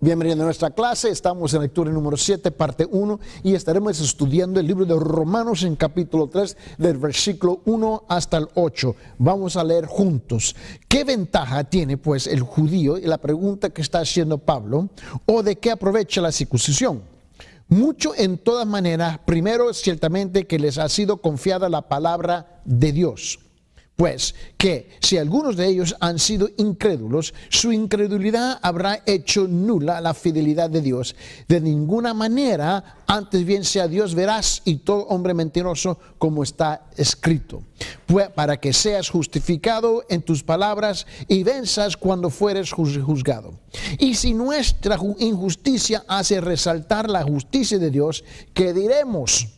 Bienvenido a nuestra clase. Estamos en lectura número 7, parte 1, y estaremos estudiando el libro de Romanos en capítulo 3, del versículo 1 hasta el 8. Vamos a leer juntos. ¿Qué ventaja tiene pues el judío? Y la pregunta que está haciendo Pablo, ¿o de qué aprovecha la circuncisión? Mucho en todas maneras. Primero, ciertamente que les ha sido confiada la palabra de Dios. Pues que si algunos de ellos han sido incrédulos, su incredulidad habrá hecho nula la fidelidad de Dios. De ninguna manera, antes bien sea Dios veraz y todo hombre mentiroso, como está escrito. Pues para que seas justificado en tus palabras y venzas cuando fueres juzgado. Y si nuestra injusticia hace resaltar la justicia de Dios, ¿qué diremos?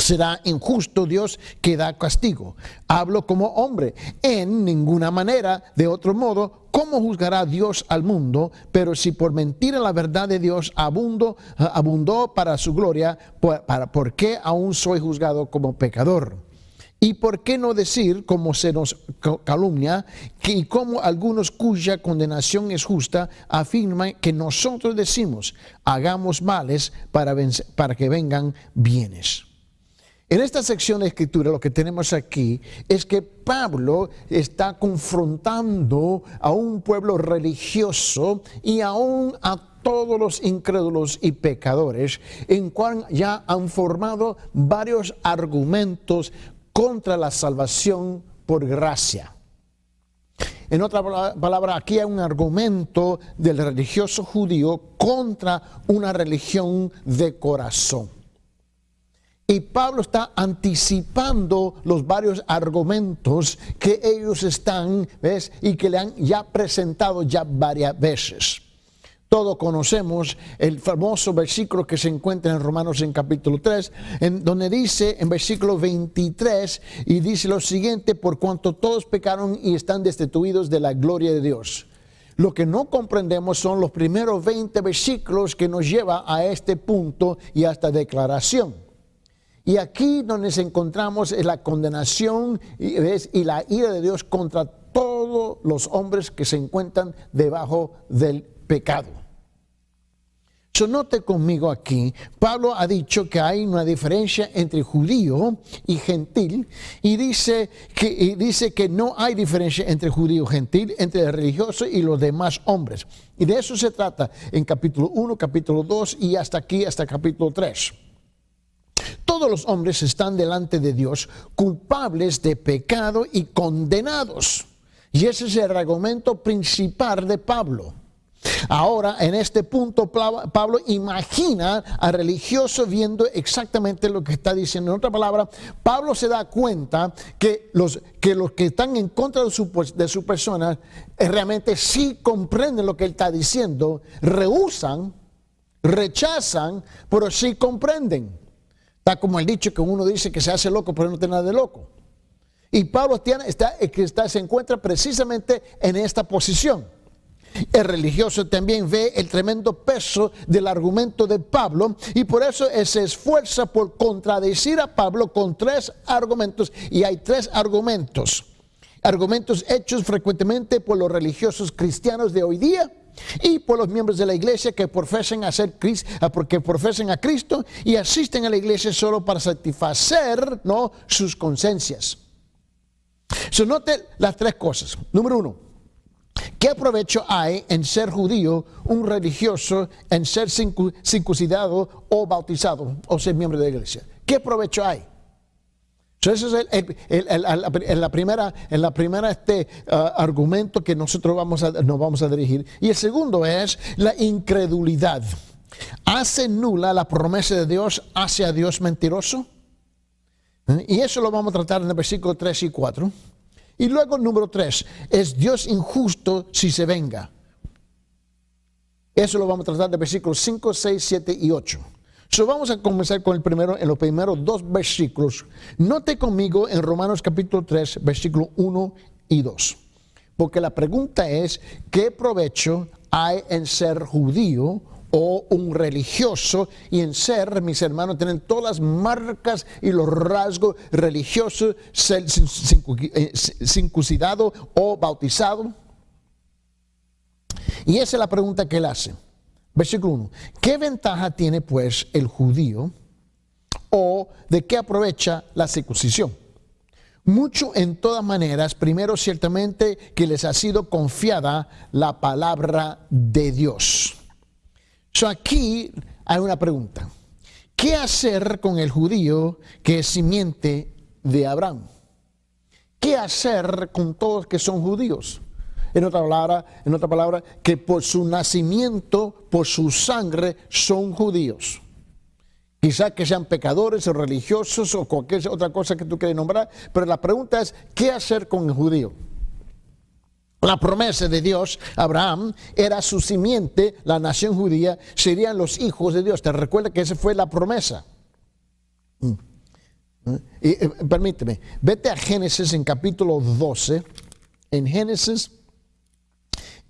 ¿Será injusto Dios que da castigo? Hablo como hombre. En ninguna manera, de otro modo, ¿cómo juzgará Dios al mundo? Pero si por mentira la verdad de Dios abundó para su gloria, ¿por qué aún soy juzgado como pecador? ¿Y por qué no decir, como se nos calumnia, y como algunos cuya condenación es justa, afirman que nosotros decimos, hagamos males para que vengan bienes? En esta sección de escritura lo que tenemos aquí es que Pablo está confrontando a un pueblo religioso y aún a todos los incrédulos y pecadores, en cual ya han formado varios argumentos contra la salvación por gracia. En otra palabra, aquí hay un argumento del religioso judío contra una religión de corazón. Y Pablo está anticipando los varios argumentos que ellos están, ¿ves? Y que le han ya presentado ya varias veces. Todos conocemos el famoso versículo que se encuentra en Romanos en capítulo 3, en donde dice en versículo 23, y dice lo siguiente: por cuanto todos pecaron y están destituidos de la gloria de Dios. Lo que no comprendemos son los primeros 20 versículos que nos lleva a este punto y a esta declaración. Y aquí donde nos encontramos es la condenación y la ira de Dios contra todos los hombres que se encuentran debajo del pecado. Note conmigo aquí, Pablo ha dicho que hay una diferencia entre judío y gentil, y dice que no hay diferencia entre judío y gentil, entre el religioso y los demás hombres. Y de eso se trata en capítulo 1, capítulo 2 y hasta aquí, hasta capítulo 3. Todos los hombres están delante de Dios culpables de pecado y condenados. Y ese es el argumento principal de Pablo. Ahora, en este punto, Pablo imagina al religioso viendo exactamente lo que está diciendo. En otra palabra, Pablo se da cuenta que los que están en contra de su persona realmente sí comprenden lo que él está diciendo, rehúsan, rechazan, pero sí comprenden. Está como el dicho que uno dice que se hace loco, pero no tiene nada de loco. Y Pablo se encuentra precisamente en esta posición. El religioso también ve el tremendo peso del argumento de Pablo y por eso se esfuerza por contradecir a Pablo con 3 argumentos. Y hay 3 argumentos. Argumentos hechos frecuentemente por los religiosos cristianos de hoy día y por los miembros de la iglesia que profesan a Cristo y asisten a la iglesia solo para satisfacer, ¿no?, sus conciencias. Note las 3 cosas. Número 1, ¿qué provecho hay en ser judío, un religioso, en ser circuncidado o bautizado o ser miembro de la iglesia? ¿Qué provecho hay? Ese es el primera argumento que nosotros nos vamos a dirigir. Y el segundo es la incredulidad. ¿Hace nula la promesa de Dios hacia Dios mentiroso? Y eso lo vamos a tratar en el versículo 3 y 4. Y luego número 3, ¿es Dios injusto si se venga? Eso lo vamos a tratar de versículos 5, 6, 7 y 8. Vamos a comenzar con en los primeros 2 versículos. Note conmigo en Romanos capítulo 3, versículo 1 y 2. Porque la pregunta es, ¿qué provecho hay en ser judío o un religioso? Y en ser, mis hermanos, tener todas las marcas y los rasgos religiosos, ser circuncidado o bautizado. Y esa es la pregunta que él hace. Versículo 1. ¿Qué ventaja tiene pues el judío o de qué aprovecha la circuncisión? Mucho en todas maneras, primero ciertamente que les ha sido confiada la palabra de Dios. Aquí hay una pregunta. ¿Qué hacer con el judío que es simiente de Abraham? ¿Qué hacer con todos que son judíos? En otra palabra, que por su nacimiento, por su sangre, son judíos. Quizá que sean pecadores o religiosos o cualquier otra cosa que tú quieras nombrar, pero la pregunta es, ¿qué hacer con el judío? La promesa de Dios, Abraham, era su simiente, la nación judía, serían los hijos de Dios. Te recuerda que esa fue la promesa. Y, permíteme, vete a Génesis en capítulo 12, en Génesis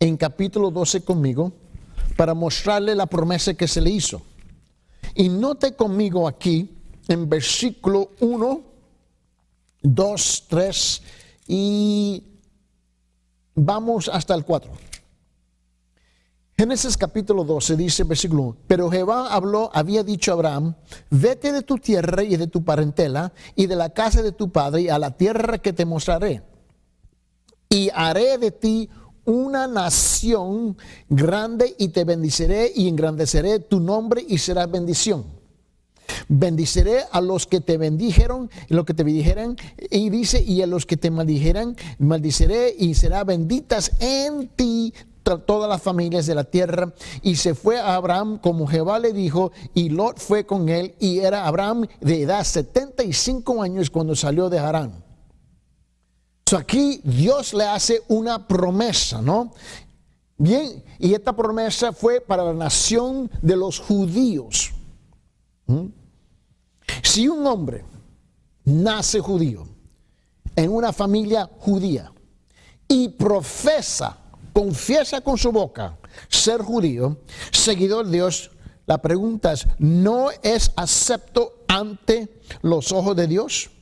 en capítulo 12 conmigo, para mostrarle la promesa que se le hizo. Y note conmigo aquí, en versículo 1, 2, 3 y vamos hasta el 4. Génesis capítulo 12 dice, versículo 1, pero Jehová había dicho a Abraham, vete de tu tierra y de tu parentela y de la casa de tu padre a la tierra que te mostraré. Y haré de ti una nación grande y te bendeciré y engrandeceré tu nombre y serás bendición. Bendiciré a los que te bendijeron, y dice, y a los que te maldijeran, maldiciré y será benditas en ti todas las familias de la tierra. Y se fue a Abraham como Jehová le dijo, y Lot fue con él, y era Abraham de edad 75 años cuando salió de Harán. Aquí Dios le hace una promesa, ¿no? Bien, y esta promesa fue para la nación de los judíos. Si un hombre nace judío en una familia judía y confiesa con su boca ser judío, seguidor de Dios, la pregunta es, ¿no es acepto ante los ojos de Dios?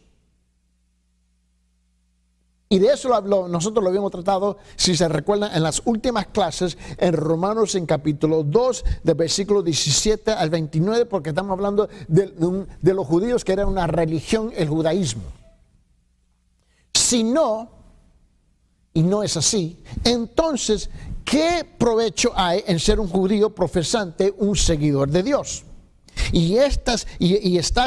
Y de eso nosotros lo habíamos tratado, si se recuerdan, en las últimas clases en Romanos en capítulo 2, del versículo 17 al 29, porque estamos hablando de los judíos, que era una religión, el judaísmo. Si no, y no es así, entonces, ¿qué provecho hay en ser un judío profesante, un seguidor de Dios? Y estás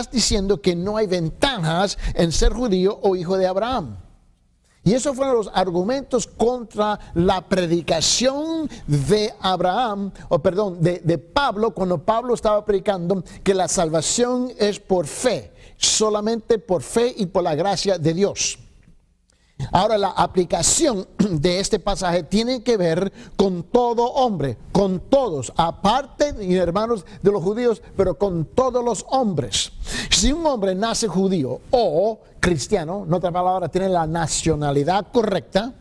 diciendo que no hay ventajas en ser judío o hijo de Abraham. Y esos fueron los argumentos contra la predicación de de Pablo, cuando Pablo estaba predicando que la salvación es por fe, solamente por fe y por la gracia de Dios. Ahora, la aplicación de este pasaje tiene que ver con todo hombre, con todos, aparte, y hermanos, de los judíos, pero con todos los hombres. Si un hombre nace judío o cristiano, en otra palabra, tiene la nacionalidad correcta,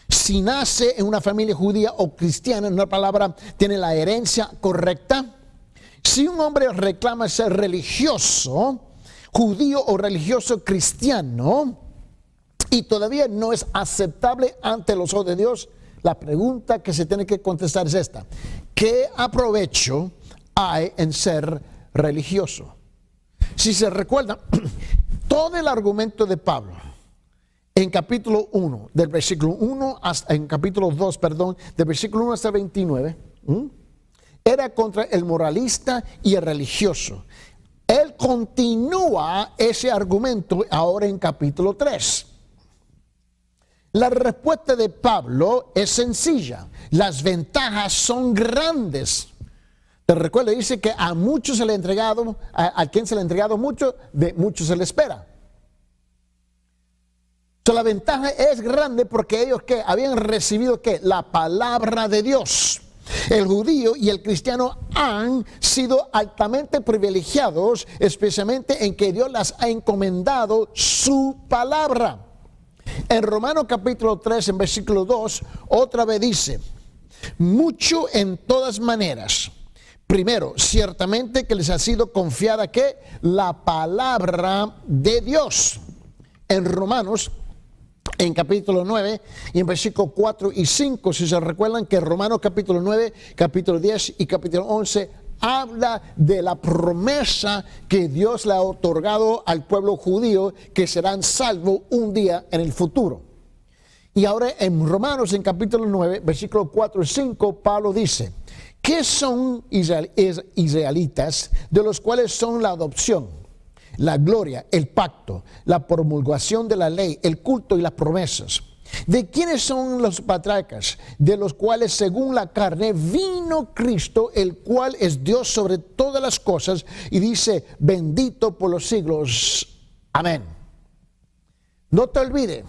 si nace en una familia judía o cristiana, en otra palabra, tiene la herencia correcta, si un hombre reclama ser religioso, judío o religioso cristiano, y todavía no es aceptable ante los ojos de Dios, la pregunta que se tiene que contestar es esta: ¿qué aprovecho hay en ser religioso? Si se recuerda, todo el argumento de Pablo en capítulo 1, del versículo 1 hasta, en capítulo 2, del versículo 1 hasta 29, era contra el moralista y el religioso. Él continúa ese argumento ahora en capítulo 3. La respuesta de Pablo es sencilla. Las ventajas son grandes. Te recuerdo, dice que a muchos se le ha entregado, a quien se le ha entregado mucho, de muchos se le espera. La ventaja es grande porque ellos que habían recibido la palabra de Dios. El judío y el cristiano han sido altamente privilegiados, especialmente en que Dios les ha encomendado su palabra. En Romanos capítulo 3, en versículo 2, otra vez dice, mucho en todas maneras. Primero, ciertamente que les ha sido confiada la palabra de Dios. En Romanos, en capítulo 9 y en versículos 4 y 5, si se recuerdan que Romanos capítulo 9, capítulo 10 y capítulo 11 habla de la promesa que Dios le ha otorgado al pueblo judío, que serán salvos un día en el futuro. Y ahora en Romanos en capítulo 9, versículos 4 y 5, Pablo dice: ¿qué son israelitas, de los cuales son la adopción, la gloria, el pacto, la promulgación de la ley, el culto y las promesas? ¿De quiénes son los patriarcas? De los cuales según la carne vino Cristo, el cual es Dios sobre todas las cosas, y dice: bendito por los siglos. Amén. No te olvides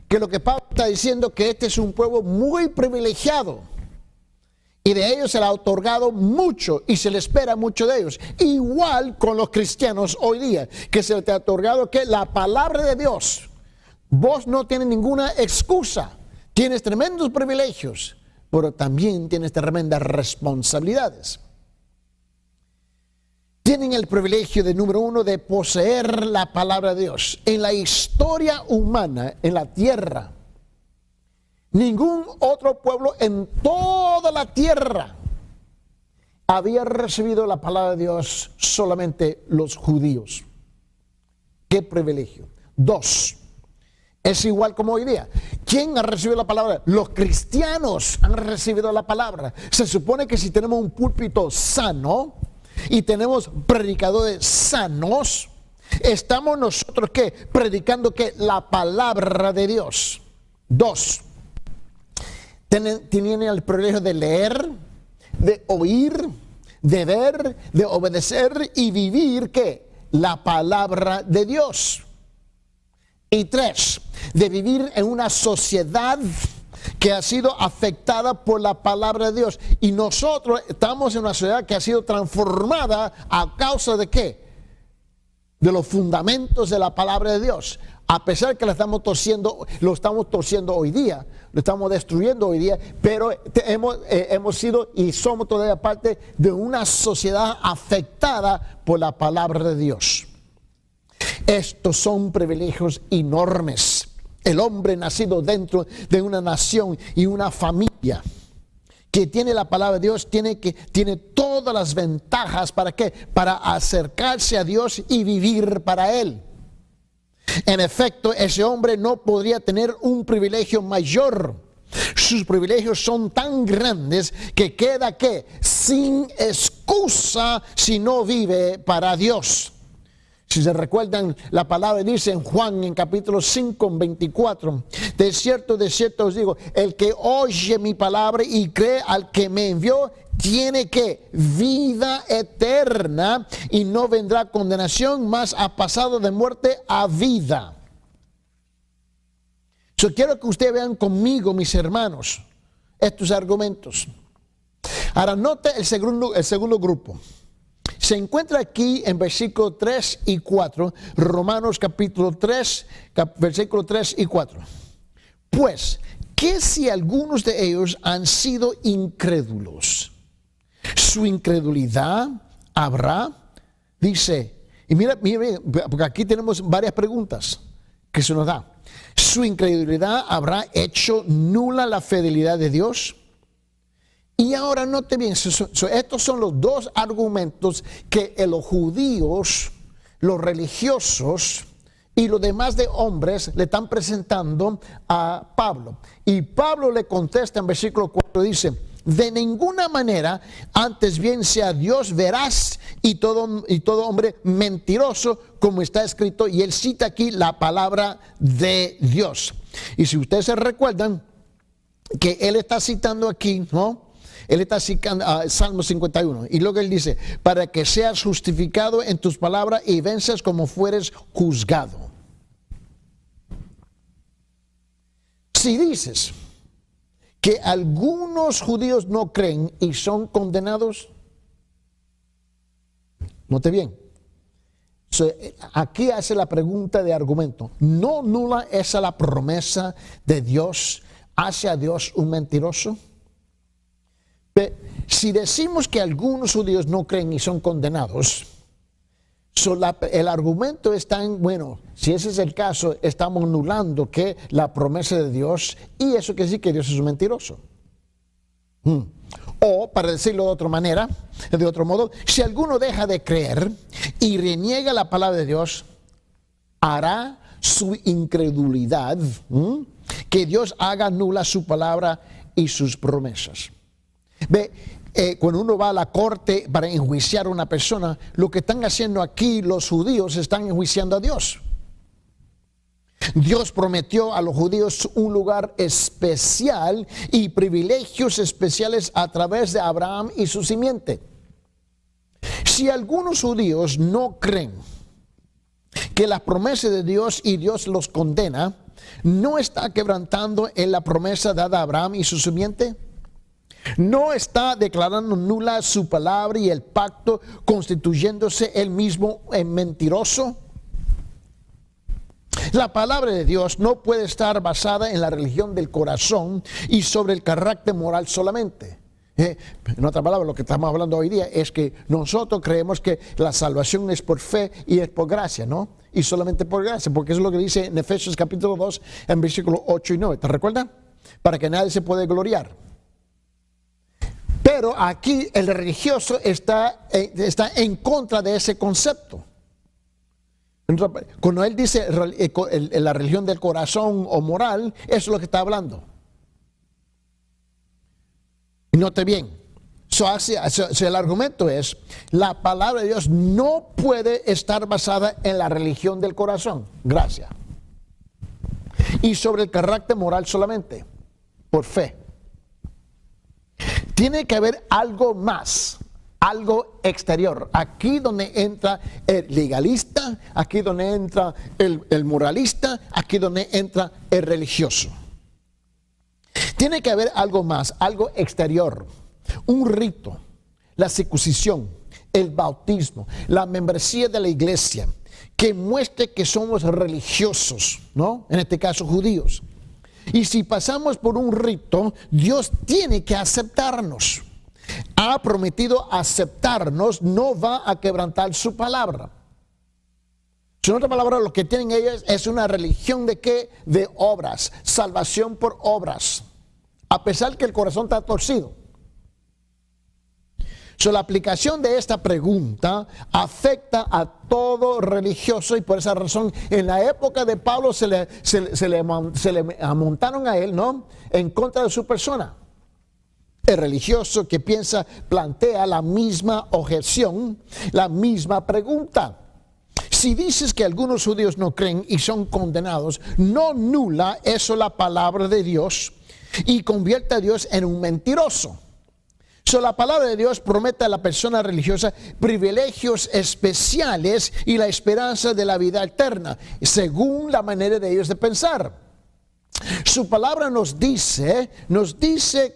que lo que Pablo está diciendo, que este es un pueblo muy privilegiado, y de ellos se le ha otorgado mucho y se le espera mucho de ellos. Igual con los cristianos hoy día, que se te ha otorgado que la palabra de Dios. Vos no tienes ninguna excusa. Tienes tremendos privilegios, pero también tienes tremendas responsabilidades. Tienen el privilegio de, número uno, de poseer la palabra de Dios. En la historia humana, en la tierra, ningún otro pueblo en toda la tierra había recibido la palabra de Dios, solamente los judíos. ¡Qué privilegio! 2. Es igual como hoy día. ¿Quién ha recibido la palabra? Los cristianos han recibido la palabra. Se supone que si tenemos un púlpito sano y tenemos predicadores sanos, estamos nosotros ¿qué? Predicando ¿qué? La palabra de Dios. 2. Tienen el privilegio de leer, de oír, de ver, de obedecer y vivir ¿qué? La palabra de Dios. Y 3, de vivir en una sociedad que ha sido afectada por la palabra de Dios. Y nosotros estamos en una sociedad que ha sido transformada a causa de ¿qué? De los fundamentos de la palabra de Dios. A pesar que lo estamos torciendo hoy día, lo estamos destruyendo hoy día, pero hemos sido y somos todavía parte de una sociedad afectada por la palabra de Dios. Estos son privilegios enormes. El hombre nacido dentro de una nación y una familia que tiene la palabra de Dios tiene todas las ventajas. ¿Para qué? Para acercarse a Dios y vivir para Él. En efecto, ese hombre no podría tener un privilegio mayor. Sus privilegios son tan grandes que queda ¿qué? Sin excusa si no vive para Dios. Si se recuerdan, la palabra dice en Juan, en capítulo 5, 24, de cierto os digo, el que oye mi palabra y cree al que me envió, tiene que vida eterna y no vendrá condenación, mas ha pasado de muerte a vida. Yo quiero que ustedes vean conmigo, mis hermanos, estos argumentos. Ahora note el segundo grupo. Se encuentra aquí en versículos 3 y 4, Romanos capítulo 3, versículos 3 y 4. Pues, ¿qué si algunos de ellos han sido incrédulos? Su incredulidad habrá, dice, y mira, porque aquí tenemos varias preguntas que se nos da. Su incredulidad habrá hecho nula la fidelidad de Dios. Y ahora note bien, estos son los dos argumentos que los judíos, los religiosos y los demás de hombres le están presentando a Pablo. Y Pablo le contesta en versículo 4, dice: de ninguna manera, antes bien sea Dios veraz y todo hombre mentiroso, como está escrito. Y él cita aquí la palabra de Dios. Y si ustedes se recuerdan que él está citando aquí, ¿no? Él está citando Salmo 51. Y luego él dice: para que seas justificado en tus palabras y venzas como fueres juzgado. Si dices que algunos judíos no creen y son condenados, note bien. Aquí hace la pregunta de argumento. ¿No nula esa la promesa de Dios? ¿Hace a Dios un mentiroso? Si decimos que algunos judíos no creen y son condenados, El argumento está en, bueno, si ese es el caso, estamos anulando que la promesa de Dios, y eso quiere decir que Dios es un mentiroso. O, para decirlo de otra manera, de otro modo, si alguno deja de creer y reniega la palabra de Dios, hará su incredulidad que Dios haga nula su palabra y sus promesas. Ve, cuando uno va a la corte para enjuiciar a una persona, lo que están haciendo aquí los judíos están enjuiciando a Dios. Dios prometió a los judíos un lugar especial y privilegios especiales a través de Abraham y su simiente. Si algunos judíos no creen que la promesa de Dios y Dios los condena, ¿no está quebrantando en la promesa dada a Abraham y su simiente? ¿No está declarando nula su palabra y el pacto, constituyéndose él mismo en mentiroso? La palabra de Dios no puede estar basada en la religión del corazón y sobre el carácter moral solamente. En otra palabra, lo que estamos hablando hoy día es que nosotros creemos que la salvación es por fe y es por gracia, ¿no? Y solamente por gracia, porque eso es lo que dice en Efesios capítulo 2, en versículos 8 y 9. ¿Te recuerdas? Para que nadie se pueda gloriar. Pero aquí el religioso está en contra de ese concepto. Cuando él dice la religión del corazón o moral, eso es lo que está hablando. Y note bien, el argumento es, la palabra de Dios no puede estar basada en la religión del corazón, gracias, y sobre el carácter moral solamente, por fe. Tiene que haber algo más, algo exterior. Aquí donde entra el legalista, aquí donde entra el moralista, aquí donde entra el religioso. Tiene que haber algo más, algo exterior, un rito, la circuncisión, el bautismo, la membresía de la iglesia, que muestre que somos religiosos, ¿no? En este caso judíos. Y si pasamos por un rito, Dios tiene que aceptarnos. Ha prometido aceptarnos, no va a quebrantar su palabra. En otra palabra, lo que tienen ellos es una religión de ¿qué? De obras, salvación por obras, a pesar que el corazón está torcido. La aplicación de esta pregunta afecta a todo religioso, y por esa razón en la época de Pablo se le amontaron a él, ¿no?, en contra de su persona. El religioso que plantea la misma objeción, la misma pregunta. Si dices que algunos judíos no creen y son condenados, no nula eso la palabra de Dios y convierte a Dios en un mentiroso. La palabra de Dios promete a la persona religiosa privilegios especiales y la esperanza de la vida eterna, según la manera de ellos de pensar. Su palabra nos dice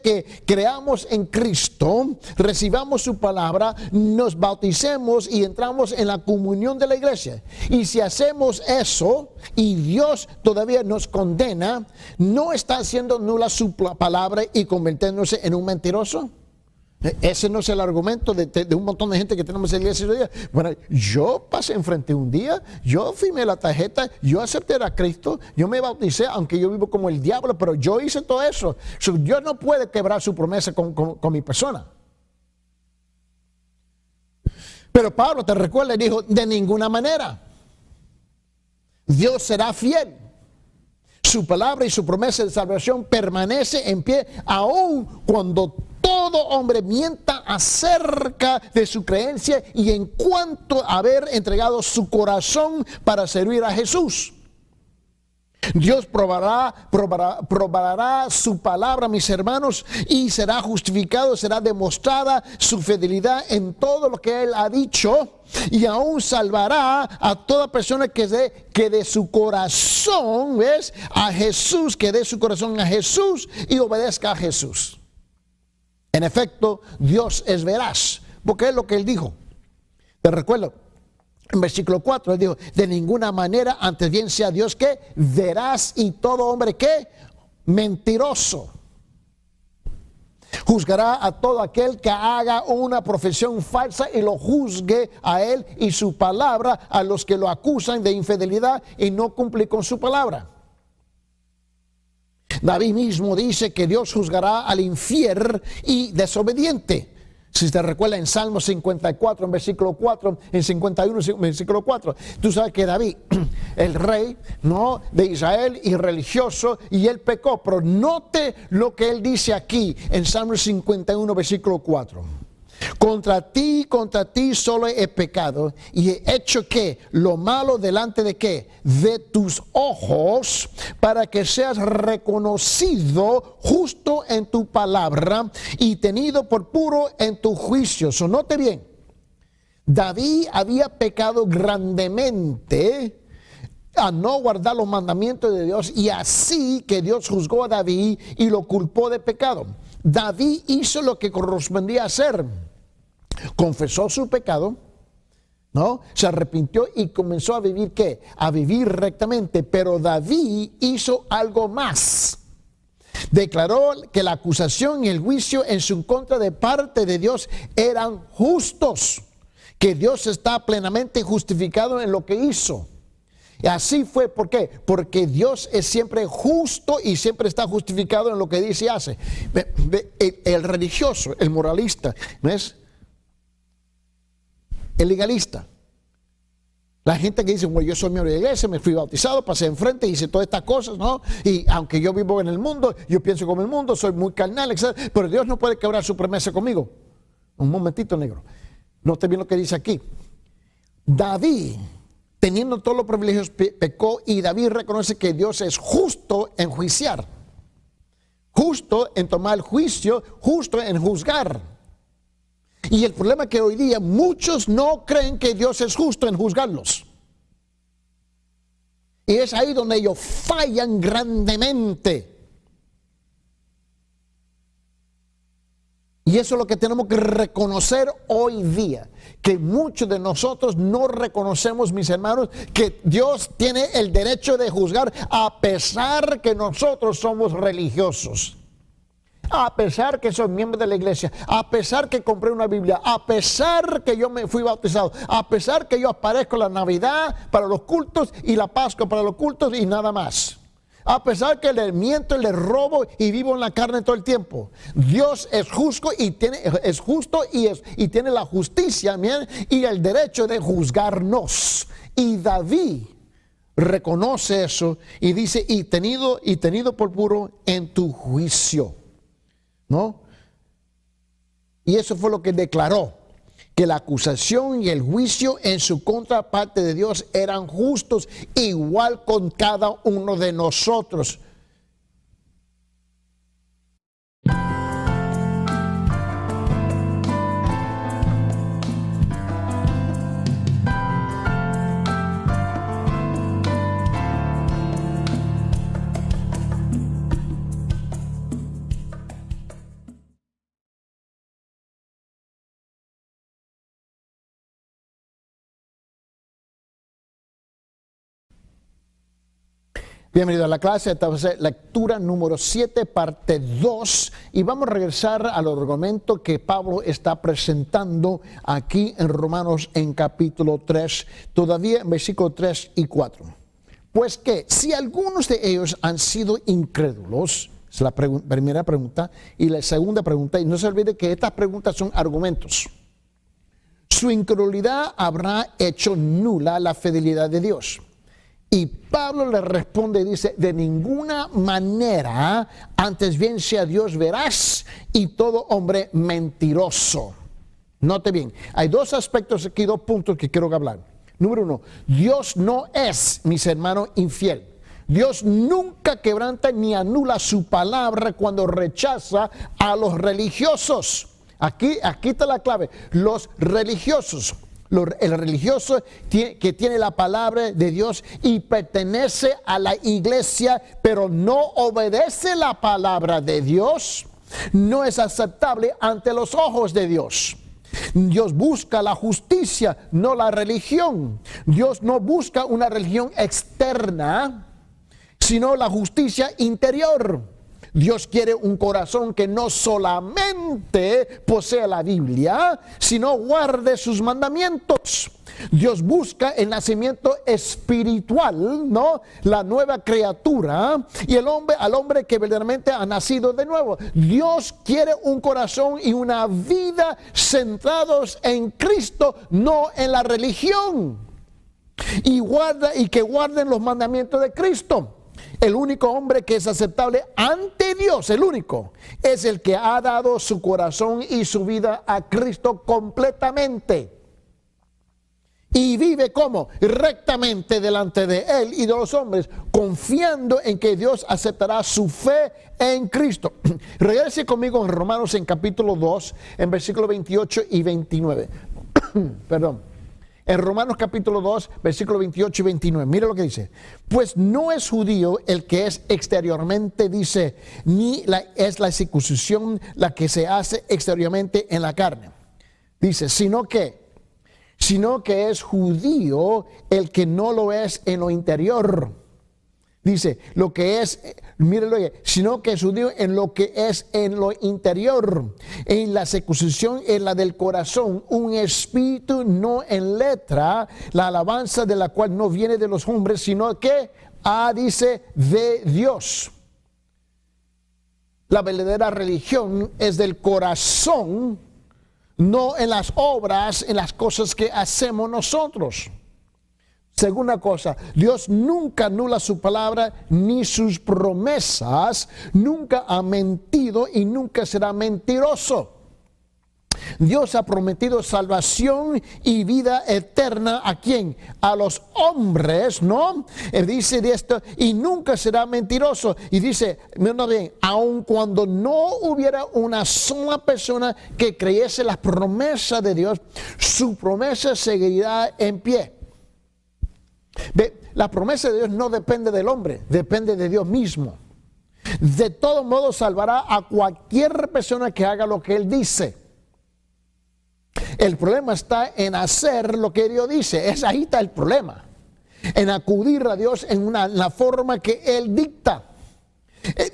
que creamos en Cristo, recibamos su palabra, nos bauticemos y entramos en la comunión de la iglesia. Y si hacemos eso y Dios todavía nos condena, ¿no está haciendo nula su palabra y convirtiéndose en un mentiroso? Ese no es el argumento de un montón de gente que tenemos en la iglesia hoy día. Bueno, yo pasé enfrente un día, yo firmé la tarjeta, yo acepté a Cristo, yo me bauticé, aunque yo vivo como el diablo, pero yo hice todo eso. Dios no puede quebrar su promesa con mi persona. Pero Pablo, te recuerda, dijo, de ninguna manera. Dios será fiel. Su palabra y su promesa de salvación permanece en pie, aun cuando todo hombre mienta acerca de su creencia y en cuanto a haber entregado su corazón para servir a Jesús. Dios probará su palabra, mis hermanos, y será justificado, será demostrada su fidelidad en todo lo que Él ha dicho, y aún salvará a toda persona que de su corazón, ¿ves?, a Jesús, que dé su corazón a Jesús y obedezca a Jesús. En efecto, Dios es veraz, porque es lo que Él dijo. Te recuerdo, en versículo 4, Él dijo, de ninguna manera, antes bien sea Dios que veraz y todo hombre que mentiroso. Juzgará a todo aquel que haga una profesión falsa y lo juzgue a él y su palabra, a los que lo acusan de infidelidad y no cumple con su palabra. David mismo dice que Dios juzgará al infiel y desobediente. Si te recuerda en Salmo 54, en versículo 4, en 51, en versículo 4, tú sabes que David, el rey, ¿no?, de Israel y religioso, y él pecó. Pero note lo que él dice aquí en Salmo 51, versículo 4. Contra ti solo he pecado y he hecho que lo malo delante de qué, de tus ojos, para que seas reconocido justo en tu palabra y tenido por puro en tu juicio. So, note bien, David había pecado grandemente a no guardar los mandamientos de Dios, y así que Dios juzgó a David y lo culpó de pecado. David hizo lo que correspondía hacer. Confesó su pecado, ¿no? Se arrepintió y comenzó a vivir ¿qué? A vivir rectamente. Pero David hizo algo más. Declaró que la acusación y el juicio en su contra de parte de Dios eran justos, que Dios está plenamente justificado en lo que hizo. Y así fue, ¿por qué? Porque Dios es siempre justo y siempre está justificado en lo que dice y hace. El religioso, el moralista, ¿no es? El legalista, la gente que dice, bueno, yo soy miembro de la iglesia, me fui bautizado, pasé enfrente, hice todas estas cosas, ¿no? Y aunque yo vivo en el mundo, yo pienso como el mundo, soy muy carnal, etc. Pero Dios no puede quebrar su promesa conmigo. Un momentito, negro. Note bien lo que dice aquí. David, teniendo todos los privilegios, pecó, y David reconoce que Dios es justo en juiciar, justo en tomar el juicio, justo en juzgar. Y el problema es que hoy día muchos no creen que Dios es justo en juzgarlos. Y es ahí donde ellos fallan grandemente. Y eso es lo que tenemos que reconocer hoy día. Que muchos de nosotros no reconocemos, mis hermanos, que Dios tiene el derecho de juzgar a pesar que nosotros somos religiosos. A pesar que soy miembro de la iglesia, a pesar que compré una Biblia, a pesar que yo me fui bautizado, a pesar que yo aparezco la Navidad para los cultos y la Pascua para los cultos y nada más. A pesar que le miento y le robo y vivo en la carne todo el tiempo. Dios es justo y tiene la justicia, miren, y el derecho de juzgarnos. Y David reconoce eso y dice, y tenido por puro en tu juicio. ¿No? Y eso fue lo que declaró, que la acusación y el juicio en su contraparte de Dios eran justos, igual con cada uno de nosotros. Bienvenido a la clase, esta va a ser lectura número 7, parte 2, y vamos a regresar al argumento que Pablo está presentando aquí en Romanos en capítulo 3, todavía en versículos 3 y 4. Pues que si algunos de ellos han sido incrédulos, es la primera pregunta, y la segunda pregunta, y no se olvide que estas preguntas son argumentos. Su incredulidad habrá hecho nula la fidelidad de Dios. Y Pablo le responde y dice, de ninguna manera, antes bien sea Dios veraz y todo hombre mentiroso. Note bien, hay dos aspectos aquí, dos puntos que quiero hablar. Número uno, Dios no es, mis hermanos, infiel. Dios nunca quebranta ni anula su palabra cuando rechaza a los religiosos. Aquí está la clave, los religiosos. El religioso que tiene la palabra de Dios y pertenece a la iglesia, pero no obedece la palabra de Dios, no es aceptable ante los ojos de Dios. Dios busca la justicia, no la religión. Dios no busca una religión externa, sino la justicia interior. Dios quiere un corazón que no solamente posea la Biblia, sino guarde sus mandamientos. Dios busca el nacimiento espiritual, ¿no? La nueva criatura y al hombre que verdaderamente ha nacido de nuevo. Dios quiere un corazón y una vida centrados en Cristo, no en la religión. Y que guarden los mandamientos de Cristo. El único hombre que es aceptable ante Dios, el único, es el que ha dado su corazón y su vida a Cristo completamente. Y vive como rectamente delante de Él y de los hombres, confiando en que Dios aceptará su fe en Cristo. Regrese conmigo en Romanos en capítulo 2, en versículos 28 y 29. Perdón. En Romanos capítulo 2, versículos 28 y 29. Mire lo que dice. Pues no es judío el que es exteriormente, dice, ni es la circuncisión la que se hace exteriormente en la carne. Dice, sino que es judío el que no lo es en lo interior. Dice, lo que es, mírelo, sino que es judío en lo que es en lo interior. En la circuncisión, en la del corazón, un espíritu, no en letra, la alabanza de la cual no viene de los hombres, sino que, dice, de Dios. La verdadera religión es del corazón, no en las obras, en las cosas que hacemos nosotros. Segunda cosa, Dios nunca anula su palabra ni sus promesas, nunca ha mentido y nunca será mentiroso. Dios ha prometido salvación y vida eterna ¿a quién? A los hombres, ¿no? Dice de esto, y nunca será mentiroso. Y dice, mira bien, aun cuando no hubiera una sola persona que creyese las promesas de Dios, su promesa seguirá en pie. Ve, la promesa de Dios no depende del hombre, depende de Dios mismo. De todo modo salvará a cualquier persona que haga lo que Él dice. El problema está en hacer lo que Dios dice. Ahí está el problema. En acudir a Dios en la forma que Él dicta.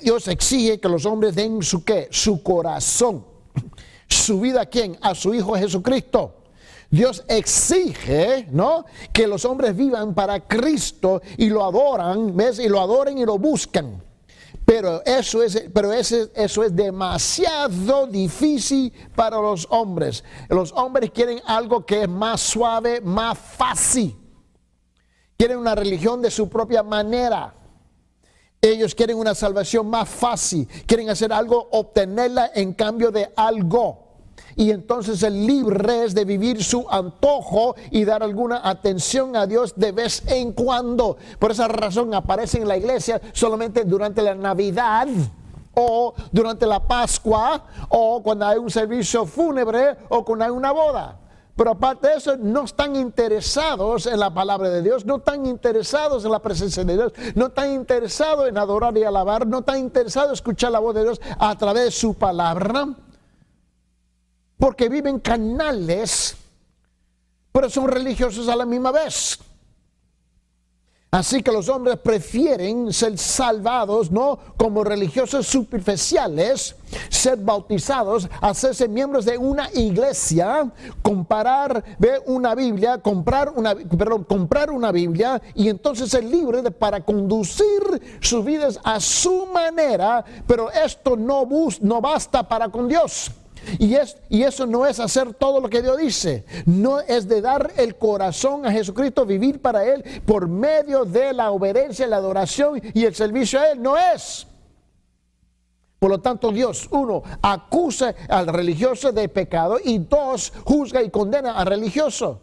Dios exige que los hombres den su ¿qué? Su corazón. Su vida ¿a quién? A su Hijo Jesucristo. Dios exige, ¿no?, que los hombres vivan para Cristo y lo adoran, ¿ves? Y lo adoren y lo buscan. Pero eso es demasiado difícil para los hombres. Los hombres quieren algo que es más suave, más fácil. Quieren una religión de su propia manera. Ellos quieren una salvación más fácil. Quieren hacer algo, obtenerla en cambio de algo. Y entonces el libre es de vivir su antojo y dar alguna atención a Dios de vez en cuando. Por esa razón aparecen en la iglesia solamente durante la Navidad o durante la Pascua o cuando hay un servicio fúnebre o cuando hay una boda. Pero aparte de eso, no están interesados en la palabra de Dios, no están interesados en la presencia de Dios, no están interesados en adorar y alabar, no están interesados en escuchar la voz de Dios a través de su palabra. Porque viven canales, pero son religiosos a la misma vez. Así que los hombres prefieren ser salvados, no como religiosos superficiales, ser bautizados, hacerse miembros de una iglesia, comprar una Biblia, comprar una Biblia y entonces ser libre para conducir sus vidas a su manera, pero esto no basta para con Dios. Y eso no es hacer todo lo que Dios dice. No es de dar el corazón a Jesucristo, vivir para Él por medio de la obediencia, la adoración y el servicio a Él. No es. Por lo tanto, Dios, uno, acusa al religioso de pecado y dos, juzga y condena al religioso.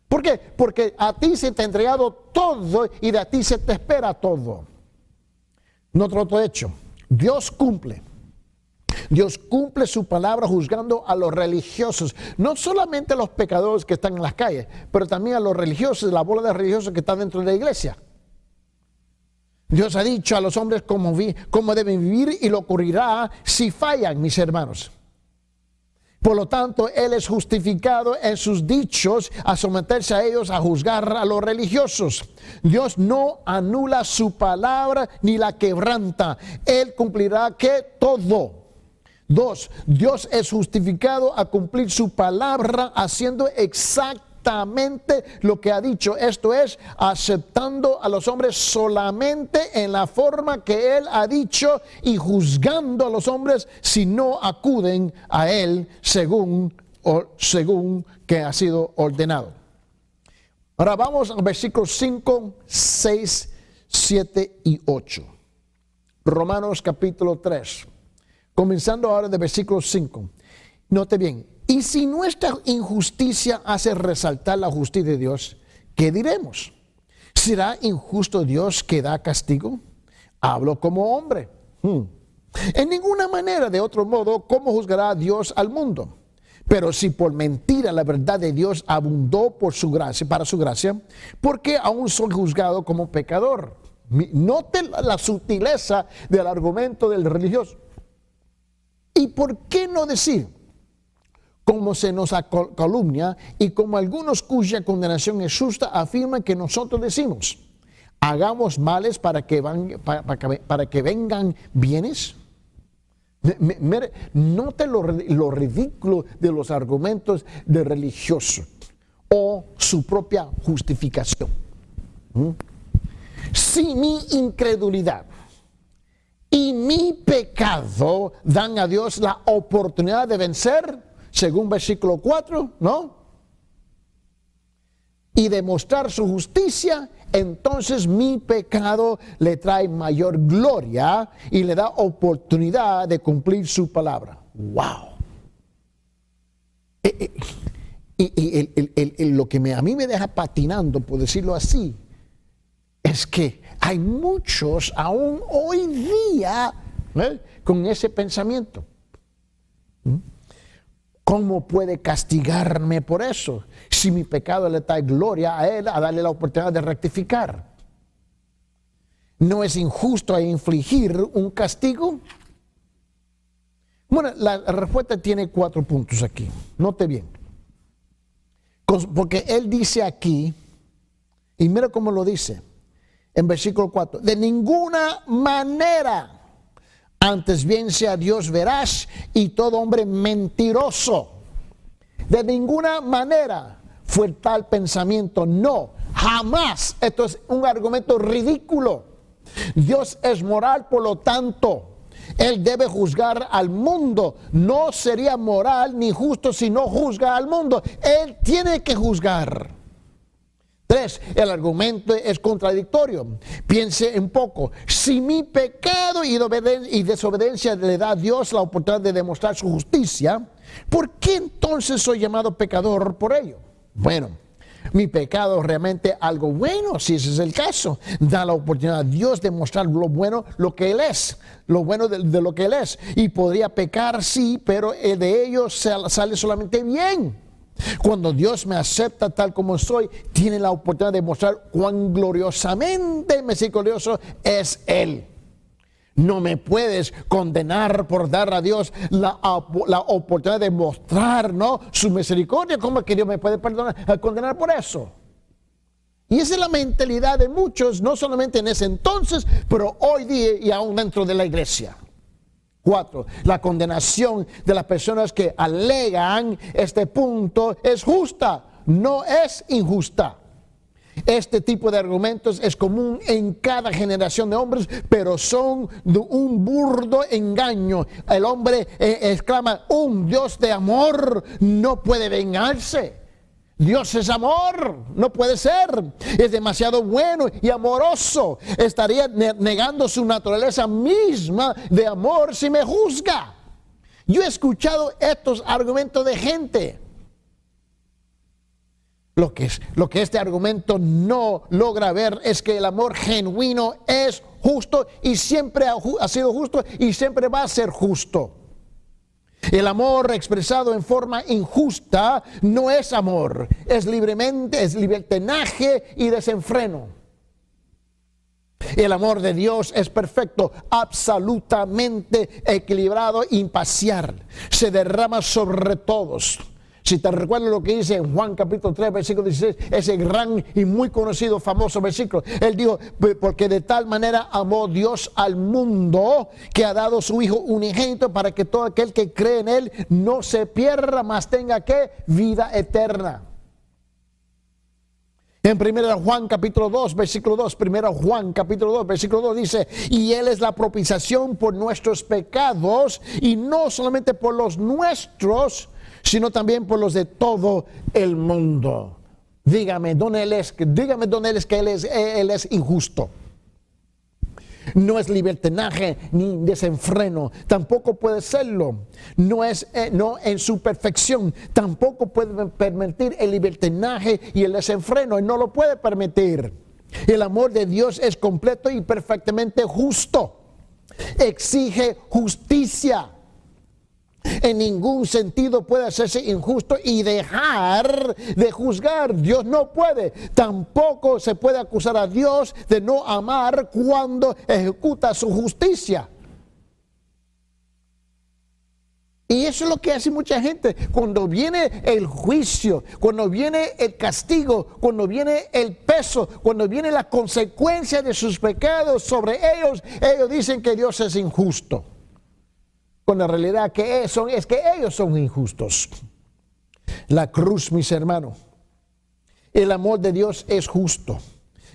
¿Por qué? Porque a ti se te ha entregado todo y de a ti se te espera todo. Noto otro hecho. Dios cumple su palabra juzgando a los religiosos, no solamente a los pecadores que están en las calles, pero también a los religiosos, la bola de religiosos que están dentro de la iglesia. Dios ha dicho a los hombres cómo deben vivir y lo ocurrirá si fallan, mis hermanos. Por lo tanto, él es justificado en sus dichos a someterse a ellos, a juzgar a los religiosos. Dios no anula su palabra ni la quebranta. Él cumplirá que todo. 2. Dios es justificado a cumplir su palabra haciendo exactamente lo que ha dicho. Esto es, aceptando a los hombres solamente en la forma que Él ha dicho y juzgando a los hombres si no acuden a Él según que ha sido ordenado. Ahora vamos al versículos 5, 6, 7 y 8. Romanos capítulo 3. Comenzando ahora de versículo 5. Note bien. Y si nuestra injusticia hace resaltar la justicia de Dios, ¿qué diremos? ¿Será injusto Dios que da castigo? Hablo como hombre. En ninguna manera, de otro modo, ¿cómo juzgará Dios al mundo? Pero si por mentira la verdad de Dios abundó por su gracia, para su gracia, ¿por qué aún soy juzgado como pecador? Note la sutileza del argumento del religioso. ¿Y por qué no decir, como se nos calumnia y como algunos cuya condenación es justa afirman que nosotros decimos, hagamos males para que vengan bienes? Note lo ridículo de los argumentos del religioso o su propia justificación. Si mi incredulidad y mi pecado dan a Dios la oportunidad de vencer, según versículo 4, ¿no? Y demostrar su justicia, entonces mi pecado le trae mayor gloria y le da oportunidad de cumplir su palabra. ¡Wow! Lo que a mí me deja patinando, por decirlo así, es que hay muchos aún hoy día con ese pensamiento. ¿Cómo puede castigarme por eso? Si mi pecado le trae gloria a Él, a darle la oportunidad de rectificar. ¿No es injusto infligir un castigo? Bueno, la respuesta tiene 4 puntos aquí. Note bien. Porque Él dice aquí, y mira cómo lo dice. En versículo 4, de ninguna manera, antes bien sea Dios veraz y todo hombre mentiroso. De ninguna manera fue tal pensamiento, no, jamás. Esto es un argumento ridículo. Dios es moral, por lo tanto, Él debe juzgar al mundo. No sería moral ni justo si no juzga al mundo. Él tiene que juzgar. 3, el argumento es contradictorio. Piense un poco. Si mi pecado y desobediencia le da a Dios la oportunidad de demostrar su justicia, ¿por qué entonces soy llamado pecador por ello? Bueno, mi pecado es realmente algo bueno, si ese es el caso. Da la oportunidad a Dios de mostrar lo bueno, lo que Él es, lo bueno de lo que Él es. Y podría pecar, sí, pero de ello sale solamente bien. Cuando Dios me acepta tal como soy, tiene la oportunidad de mostrar cuán gloriosamente misericordioso es Él. No me puedes condenar por dar a Dios la oportunidad de mostrar, ¿no?, su misericordia. ¿Cómo es que Dios me puede condenar por eso? Y esa es la mentalidad de muchos, no solamente en ese entonces, pero hoy día y aún dentro de la iglesia. 4, la condenación de las personas que alegan este punto es justa, no es injusta. Este tipo de argumentos es común en cada generación de hombres, pero son de un burdo engaño. El hombre exclama, un Dios de amor no puede vengarse. Dios es amor, no puede ser. Es demasiado bueno y amoroso. Estaría negando su naturaleza misma de amor si me juzga. Yo he escuchado estos argumentos de gente. Lo que este argumento no logra ver es que el amor genuino es justo y siempre ha sido justo y siempre va a ser justo. El amor expresado en forma injusta no es amor, es libertinaje y desenfreno. El amor de Dios es perfecto, absolutamente equilibrado, imparcial. Se derrama sobre todos. Si te recuerdas lo que dice en Juan capítulo 3, versículo 16, ese gran y muy conocido, famoso versículo. Él dijo, porque de tal manera amó Dios al mundo, que ha dado su Hijo unigénito, para que todo aquel que cree en Él no se pierda, mas tenga ¿qué? Vida eterna. En 1 Juan capítulo 2, versículo 2, 1 Juan capítulo 2, versículo 2 dice, y Él es la propiciación por nuestros pecados, y no solamente por los nuestros, sino también por los de todo el mundo. Dígame dónde Él es que Él es injusto. No es libertinaje ni desenfreno, tampoco puede serlo. No en su perfección, tampoco puede permitir el libertinaje y el desenfreno. Él no lo puede permitir. El amor de Dios es completo y perfectamente justo. Exige justicia. En ningún sentido puede hacerse injusto y dejar de juzgar. Dios no puede. Tampoco se puede acusar a Dios de no amar cuando ejecuta su justicia. Y eso es lo que hace mucha gente. Cuando viene el juicio, cuando viene el castigo, cuando viene el peso, cuando viene la consecuencia de sus pecados sobre ellos, ellos dicen que Dios es injusto. Cuando la realidad es que ellos son injustos. La cruz, mis hermanos, el amor de Dios es justo.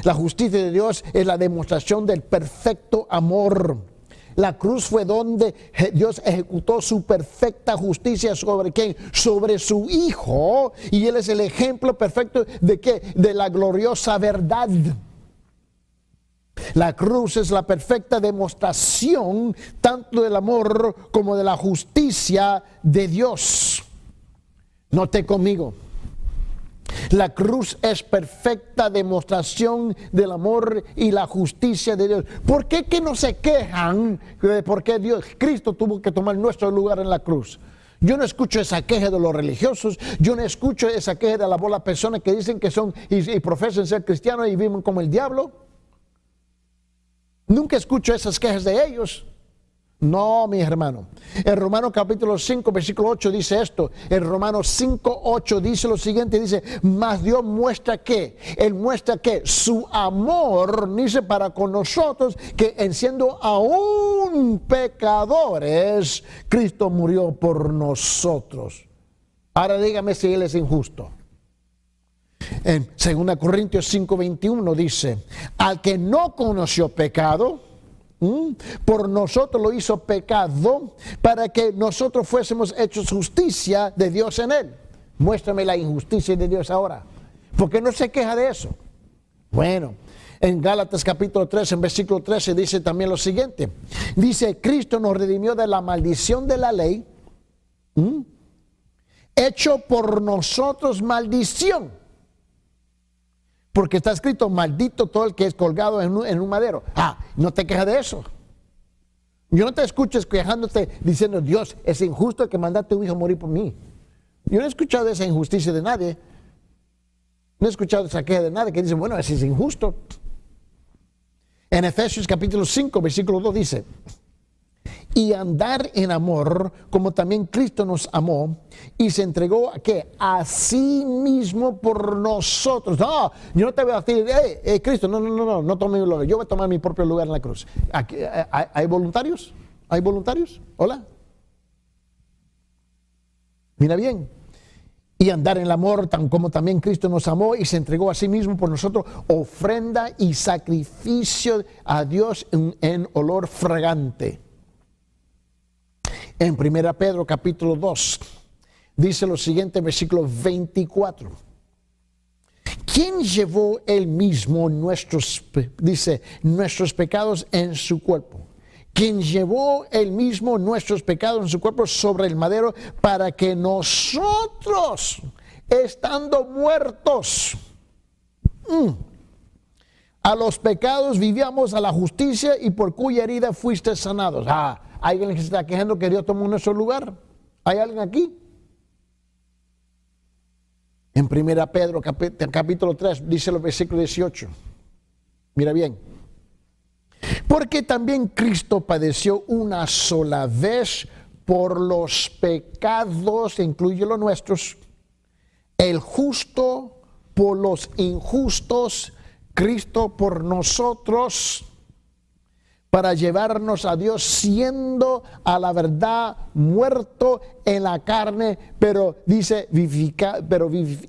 La justicia de Dios es la demostración del perfecto amor. La cruz fue donde Dios ejecutó su perfecta justicia sobre ¿quién? Sobre su Hijo. Y Él es el ejemplo perfecto de ¿qué? De la gloriosa verdad. La cruz es la perfecta demostración tanto del amor como de la justicia de Dios. Note conmigo. La cruz es perfecta demostración del amor y la justicia de Dios. ¿Por qué que no se quejan de por qué Cristo tuvo que tomar nuestro lugar en la cruz? Yo no escucho esa queja de los religiosos, yo no escucho esa queja de las personas que dicen que son y profesan ser cristianos y viven como el diablo. Nunca escucho esas quejas de ellos. No, mi hermano. En Romanos capítulo 5, versículo 8 dice esto. En Romanos 5, 8 dice lo siguiente, dice, mas Dios muestra que, Él muestra que su amor, dice, para con nosotros, que en siendo aún pecadores, Cristo murió por nosotros. Ahora dígame si Él es injusto. En 2 Corintios 5:21 dice, al que no conoció pecado, por nosotros lo hizo pecado para que nosotros fuésemos hechos justicia de Dios en él. Muéstrame la injusticia de Dios ahora. ¿Por qué no se queja de eso? Bueno, en Gálatas capítulo 3, en versículo 13 dice también lo siguiente. Dice, Cristo nos redimió de la maldición de la ley, hecho por nosotros maldición. Porque está escrito, maldito todo el que es colgado en un madero. No te quejas de eso. Yo no te escucho quejándote diciendo, Dios, es injusto que mandaste a tu hijo a morir por mí. Yo no he escuchado esa injusticia de nadie. No he escuchado esa queja de nadie que dice, bueno, eso es injusto. En Efesios capítulo 5, versículo 2 dice, y andar en amor, como también Cristo nos amó y se entregó a ¿qué? A sí mismo por nosotros. No, yo no te voy a decir, Cristo, no tome mi lugar, yo voy a tomar mi propio lugar en la cruz. Aquí, ¿hay voluntarios? ¿Hay voluntarios? Hola. Mira bien. Y andar en el amor, tan como también Cristo nos amó y se entregó a sí mismo por nosotros, ofrenda y sacrificio a Dios en olor fragante. En 1 Pedro capítulo 2 dice lo siguiente, versículo 24. ¿Quién llevó él mismo nuestros pecados en su cuerpo? ¿Quién llevó él mismo nuestros pecados en su cuerpo sobre el madero para que nosotros, estando muertos a los pecados, vivíamos a la justicia y por cuya herida fuiste sanados? ¿Hay alguien que se está quejando que Dios tomó nuestro lugar? ¿Hay alguien aquí? En 1 Pedro capítulo 3 dice el versículo 18. Mira bien. Porque también Cristo padeció una sola vez por los pecados, incluye los nuestros, el justo por los injustos, Cristo por nosotros, para llevarnos a Dios, siendo a la verdad muerto en la carne, pero dice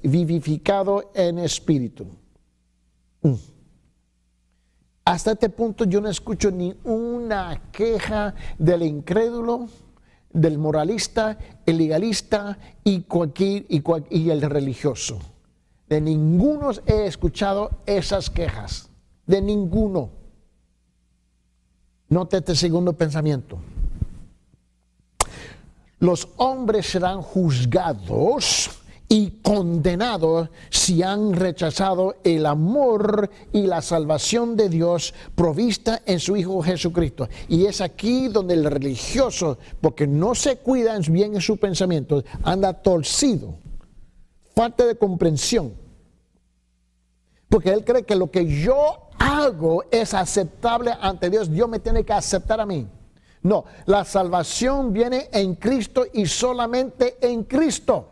vivificado en espíritu. Hasta este punto yo no escucho ni una queja del incrédulo, del moralista, el legalista y el religioso. De ninguno he escuchado esas quejas. De ninguno. Note este segundo pensamiento. Los hombres serán juzgados y condenados si han rechazado el amor y la salvación de Dios provista en su Hijo Jesucristo. Y es aquí donde el religioso, porque no se cuida bien en sus pensamientos, anda torcido, falta de comprensión. Porque él cree que lo que yo hago es aceptable ante Dios, Dios me tiene que aceptar a mí. No, la salvación viene en Cristo y solamente en Cristo.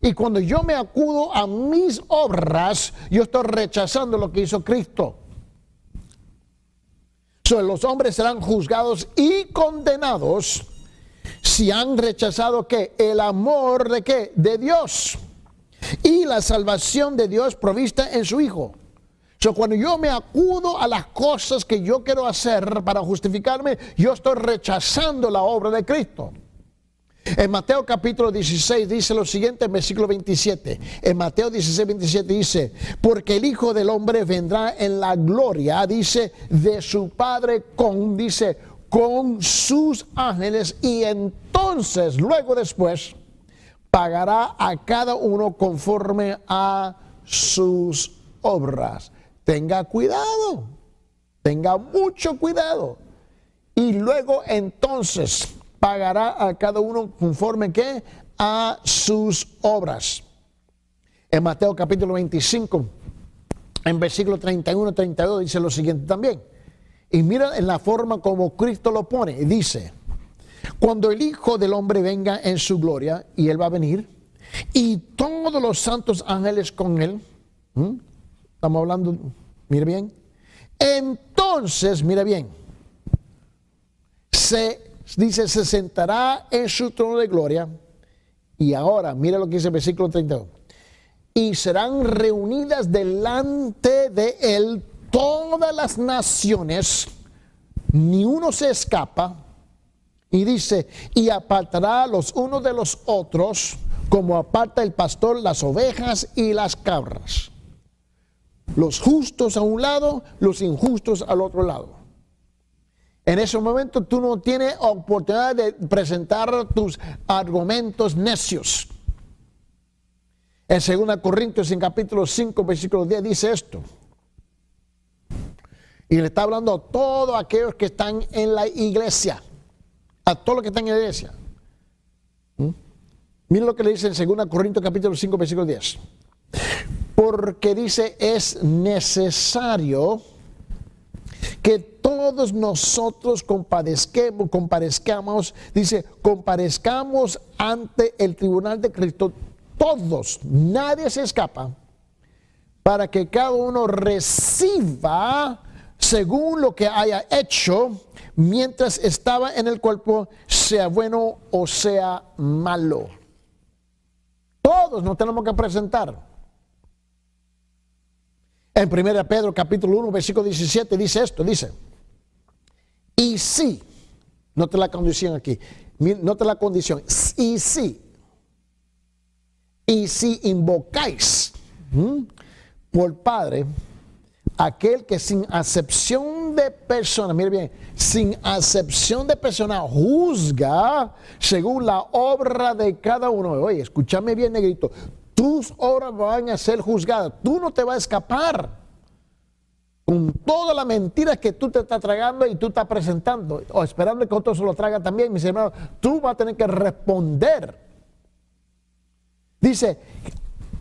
Y cuando yo me acudo a mis obras, yo estoy rechazando lo que hizo Cristo. Los hombres serán juzgados y condenados si han rechazado ¿qué? El amor de ¿qué? De Dios y la salvación de Dios provista en su Hijo. Cuando yo me acudo a las cosas que yo quiero hacer para justificarme, yo estoy rechazando la obra de Cristo. En Mateo capítulo 16 dice lo siguiente en versículo 27. En Mateo 16, 27 dice, porque el Hijo del Hombre vendrá en la gloria, dice, de su Padre con sus ángeles, y entonces, luego después, pagará a cada uno conforme a sus obras. Tenga cuidado, tenga mucho cuidado. Y luego entonces pagará a cada uno conforme ¿qué? A sus obras. En Mateo capítulo 25, en versículo 31, 32 dice lo siguiente también. Y mira en la forma como Cristo lo pone. Dice, cuando el Hijo del Hombre venga en su gloria, y Él va a venir, y todos los santos ángeles con Él, estamos hablando, mira bien, entonces, mira bien, dice, se sentará en su trono de gloria. Y ahora, mira lo que dice el versículo 32. Y serán reunidas delante de él todas las naciones, ni uno se escapa. Y dice, y apartará los unos de los otros, como aparta el pastor las ovejas y las cabras. Los justos a un lado, los injustos al otro lado. En ese momento tú no tienes oportunidad de presentar tus argumentos necios. En 2 Corintios, en capítulo 5, versículo 10, dice esto. Y le está hablando a todos aquellos que están en la iglesia. A todos los que están en la iglesia. Miren lo que le dice en 2 Corintios, capítulo 5, versículo 10. Porque dice, es necesario que todos nosotros comparezcamos, dice, comparezcamos ante el tribunal de Cristo, todos, nadie se escapa, para que cada uno reciba según lo que haya hecho mientras estaba en el cuerpo, sea bueno o sea malo. Todos nos tenemos que presentar. En 1 Pedro capítulo 1 versículo 17 dice esto, dice, y si, note la condición aquí, note la condición, y si invocáis por Padre aquel que sin acepción de persona, mire bien, sin acepción de persona juzga según la obra de cada uno. Oye, escúchame bien, negrito. Tus obras van a ser juzgadas. Tú no te vas a escapar con toda la mentira que tú te estás tragando y tú estás presentando o esperando que otro se lo traga también, mis hermanos. Tú vas a tener que responder. Dice,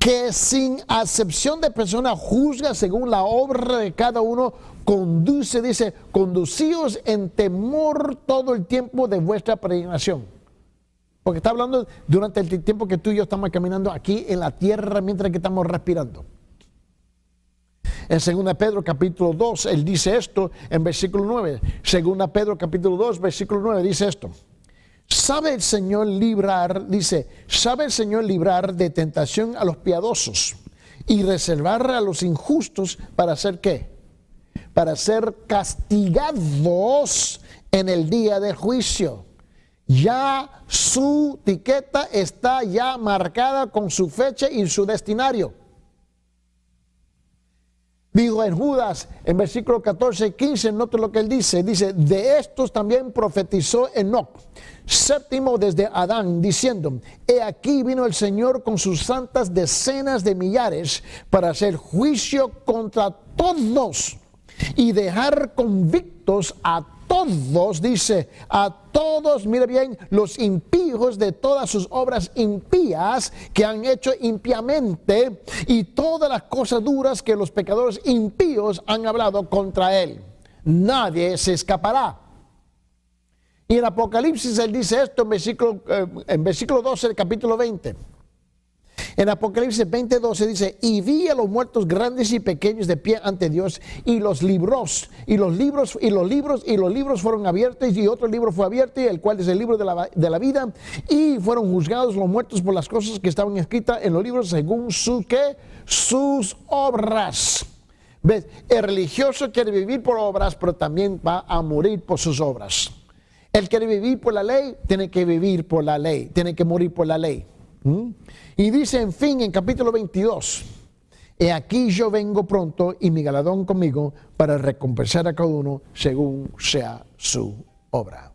que sin acepción de persona juzga según la obra de cada uno, conduce, dice, conducíos en temor todo el tiempo de vuestra peregrinación. Porque está hablando durante el tiempo que tú y yo estamos caminando aquí en la tierra mientras que estamos respirando. En 2 Pedro capítulo 2, él dice esto en versículo 9. 2 Pedro capítulo 2, versículo 9 dice esto. ¿Sabe el Señor librar, dice, sabe el Señor librar de tentación a los piadosos y reservar a los injustos para hacer qué? Para ser castigados en el día del juicio. Ya su etiqueta está ya marcada con su fecha y su destinario. Dijo en Judas, en versículo 14 y 15, note lo que él dice. Dice, de estos también profetizó Enoc, séptimo desde Adán, diciendo, he aquí vino el Señor con sus santas decenas de millares para hacer juicio contra todos y dejar convictos a todos, dice, a todos, mire bien, los impíos de todas sus obras impías que han hecho impíamente y todas las cosas duras que los pecadores impíos han hablado contra él. Nadie se escapará. Y en Apocalipsis él dice esto en versículo 12 del capítulo 20. En Apocalipsis 20:12 dice, y vi a los muertos grandes y pequeños de pie ante Dios, y los libros fueron abiertos, y otro libro fue abierto, el cual es el libro de la vida, y fueron juzgados los muertos por las cosas que estaban escritas en los libros según sus obras. ¿Ves? El religioso quiere vivir por obras, pero también va a morir por sus obras. Él quiere vivir por la ley, tiene que vivir por la ley, tiene que morir por la ley. Y dice en fin en capítulo 22, he aquí yo vengo pronto y mi galardón conmigo para recompensar a cada uno según sea su obra.